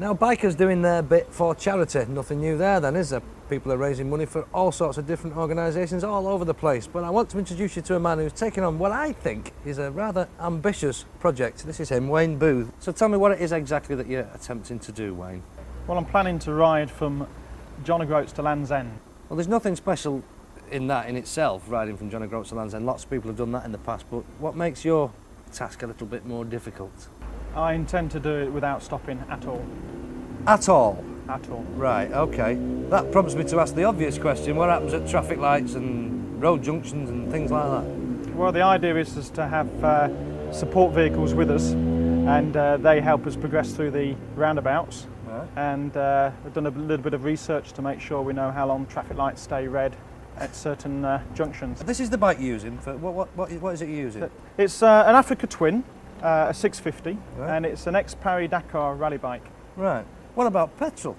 Now, bikers doing their bit for charity. Nothing new there then, is there? People are raising money for all sorts of different organisations all over the place. But I want to introduce you to a man who's taken on what I think is a rather ambitious project. This is him, Wayne Booth. So tell me what it is exactly that you're attempting to do, Wayne. Well, I'm planning to ride from John O'Groats to Land's End. Well, there's nothing special in that in itself, riding from John O'Groats to Land's End. Lots of people have done that in the past, but what makes your task a little bit more difficult? I intend to do it without stopping at all. At all? At all. Right, okay. That prompts me to ask the obvious question, what happens at traffic lights and road junctions and things like that? Well, the idea is to have support vehicles with us, and they help us progress through the roundabouts. Right. And we've done a little bit of research to make sure we know how long traffic lights stay red at certain junctions. This is the bike you're using, for what is it you're using? It's an Africa Twin, a 650, right. And it's an ex-Paris-Dakar rally bike. Right. What about petrol?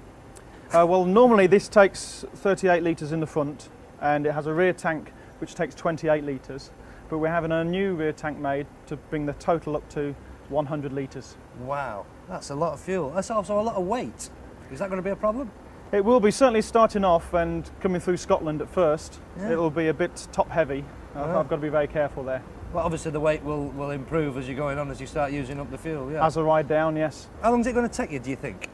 Well, normally this takes 38 litres in the front, and it has a rear tank which takes 28 litres, but we're having a new rear tank made to bring the total up to 100 litres. Wow, that's a lot of fuel. That's also a lot of weight. Is that going to be a problem? It will be, certainly starting off and coming through Scotland at first. Yeah. It will be a bit top heavy. Right. I've got to be very careful there. Well, obviously the weight will improve as you're going on, as you start using up the fuel, yeah. As I ride down, yes. How long is it going to take you, do you think?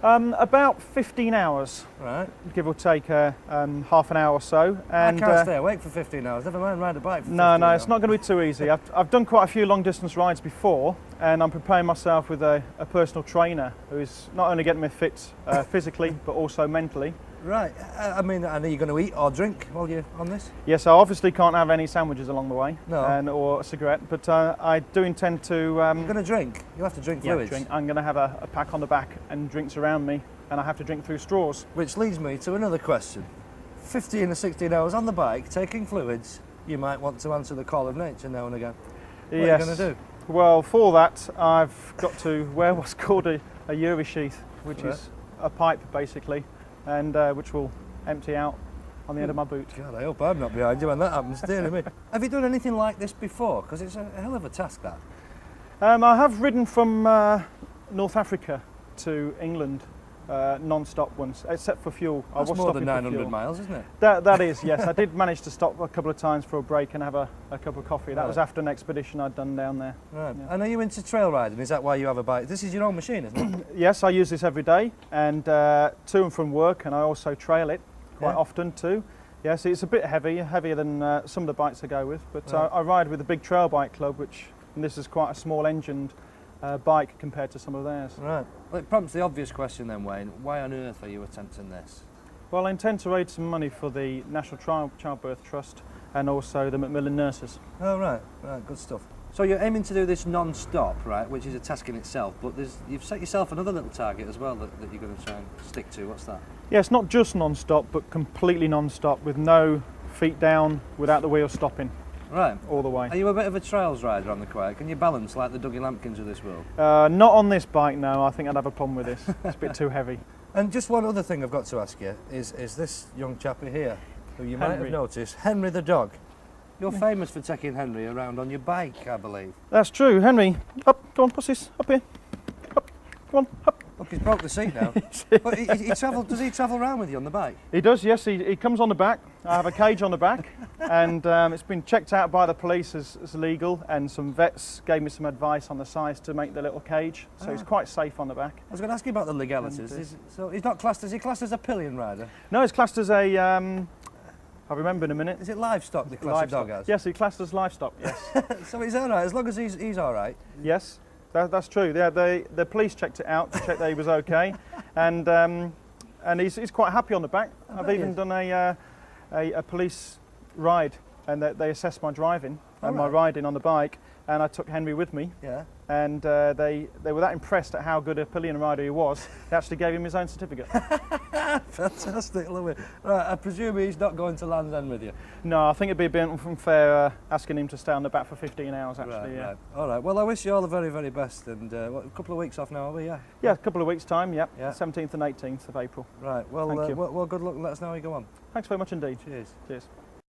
About 15 hours, Right. give or take half an hour or so. And I can't stay awake for 15 hours, never mind ride a bike for 15 No, hours. it's not going to be too easy. I've done quite a few long distance rides before, and I'm preparing myself with a personal trainer who is not only getting me fit physically, but also mentally. Right, I mean, are you going to eat or drink while you're on this? Yes, I obviously can't have any sandwiches along the way, No. or a cigarette, but I do intend to... You're going to drink? You'll have to drink fluids? Drink. I'm going to have a pack on the back and drinks around me, and I have to drink through straws. Which leads me to another question. 15 or 16 hours on the bike, taking fluids, you might want to answer the call of nature now and again. What are you going to do? Well, for that, I've got to wear what's called a Uri sheath, which is a pipe, basically, and which will empty out on the end of my boot. God, I hope I'm not behind you when that happens, dear me. Have you done anything like this before? Because it's a hell of a task, that. I have ridden from North Africa to England non-stop once, except for fuel. That's more than 900 miles, isn't it? That is, yes. I did manage to stop a couple of times for a break and have a cup of coffee. That Right. was after an expedition I'd done down there. Right. Yeah. And are you into trail riding? Is that why you have a bike? This is your own machine, isn't it? Yes, I use this every day, and to and from work, and I also trail it quite often too. Yes, it's a bit heavier than some of the bikes I go with, but Right. I ride with the Big Trail Bike Club, and this is quite a small engined bike compared to some of theirs. Right. Well, it prompts the obvious question then, Wayne. Why on earth are you attempting this? Well, I intend to raise some money for the National Childbirth Trust and also the Macmillan Nurses. Oh, right. Right, good stuff. So you're aiming to do this non-stop, right, which is a task in itself, but you've set yourself another little target as well that you're going to try and stick to. What's that? Yes, not just non-stop, but completely non-stop with no feet down, without the wheel stopping. Right. All the way. Are you a bit of a trials rider on the quiet? Can you balance like the Dougie Lampkins of this world? Not on this bike, no. I think I'd have a problem with this. It's a bit too heavy. And just one other thing I've got to ask you is this young chappie here, who you might have noticed, Henry the dog. You're famous for taking Henry around on your bike, I believe. That's true. Henry, up, go on, pussies, up here. Up, come on, up. Look, he's broke the seat now. But does he travel around with you on the bike? He does, yes. He comes on the back. I have a cage on the back, and it's been checked out by the police as legal, and some vets gave me some advice on the size to make the little cage, so he's quite safe on the back. I was going to ask you about the legalities. So he's not classed, is he classed as a pillion rider? No, it's classed as a, I'll remembe in a minute. Is it livestock, the class of dog has? Yes, he's classed as livestock, yes. So he's all right, as long as he's all right? Yes, that's true. Yeah, the police checked it out to check that he was okay, and he's quite happy on the back. I've even done a police ride, and they assessed my driving and my riding on the bike, and I took Henry with me. Yeah. And they were that impressed at how good a pillion rider he was, they actually gave him his own certificate. Fantastic, love it. Right, I presume he's not going to Land's End with you? No, I think it'd be a bit unfair asking him to stay on the back for 15 hours, actually. Right, yeah. right. All right, well, I wish you all the very, very best, and a couple of weeks off now, are we? Yeah, a couple of weeks' time, yeah. 17th and 18th of April. Right, well, Thank you. Well, good luck and let us know how you go on. Thanks very much indeed. Cheers. Cheers.